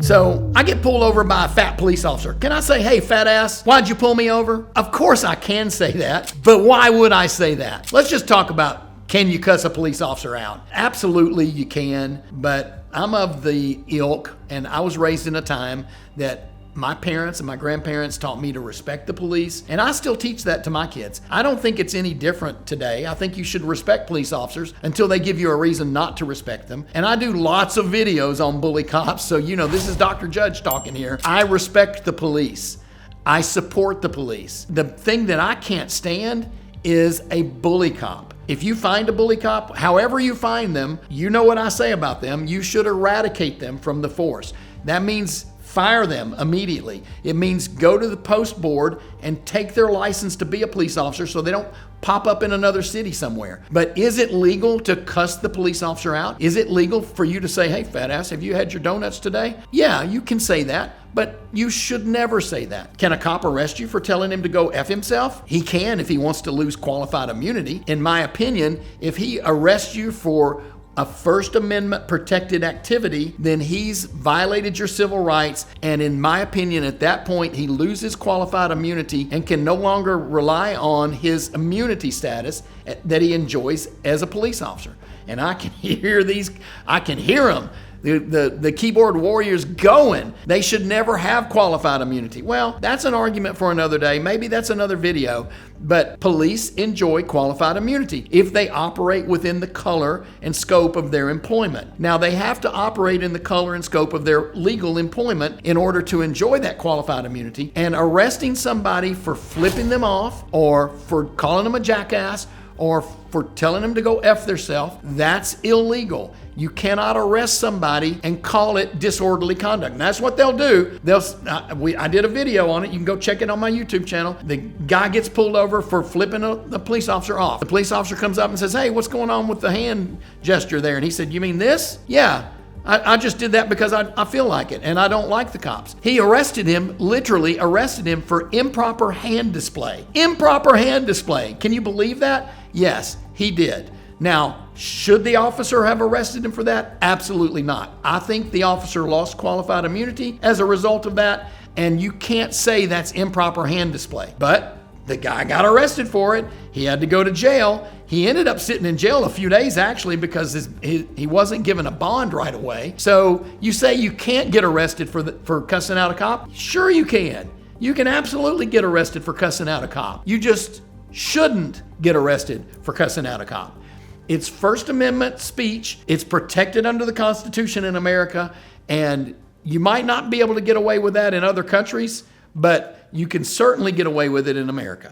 So I get pulled over by a fat police officer. Can I say, hey, fat ass, why'd you pull me over? Of course I can say that, but why would I say that? Let's just talk about, can you cuss a police officer out? Absolutely you can, but I'm of the ilk, and I was raised in a time that my parents and my grandparents taught me to respect the police, and I still teach that to my kids. I don't think it's any different today. I think you should respect police officers until they give you a reason not to respect them. And I do lots of videos on bully cops, so this is Dr. Judge talking here. I respect the police. I support the police. The thing that I can't stand is a bully cop. If you find a bully cop, however you find them, you know what I say about them. You should eradicate them from the force. That means fire them immediately. It means go to the post board and take their license to be a police officer so they don't pop up in another city somewhere. But is it legal to cuss the police officer out? Is it legal for you to say, hey, fat ass, have you had your donuts today? Yeah, you can say that, but you should never say that. Can a cop arrest you for telling him to go F himself? He can if he wants to lose qualified immunity. In my opinion, if he arrests you for a First Amendment protected activity, then he's violated your civil rights. And in my opinion, at that point, he loses qualified immunity and can no longer rely on his immunity status that he enjoys as a police officer. And I can hear them. The keyboard warriors going. They should never have qualified immunity. Well, that's an argument for another day. Maybe that's another video. But police enjoy qualified immunity if they operate within the color and scope of their employment. Now, they have to operate in the color and scope of their legal employment in order to enjoy that qualified immunity. And arresting somebody for flipping them off or for calling them a jackass or for telling them to go F theirself, that's illegal. You cannot arrest somebody and call it disorderly conduct. And that's what they'll do. I did a video on it. You can go check it on my YouTube channel. The guy gets pulled over for flipping the police officer off. The police officer comes up and says, hey, what's going on with the hand gesture there? And he said, you mean this? Yeah. I just did that because I feel like it, and I don't like the cops. He literally arrested him for improper hand display. Improper hand display. Can you believe that? Yes, he did. Now, should the officer have arrested him for that? Absolutely not. I think the officer lost qualified immunity as a result of that, and you can't say that's improper hand display. But the guy got arrested for it. He had to go to jail. He ended up sitting in jail a few days, actually, because he wasn't given a bond right away. So you say you can't get arrested for cussing out a cop? Sure you can. You can absolutely get arrested for cussing out a cop. You just shouldn't get arrested for cussing out a cop. It's First Amendment speech. It's protected under the Constitution in America, and you might not be able to get away with that in other countries, but you can certainly get away with it in America.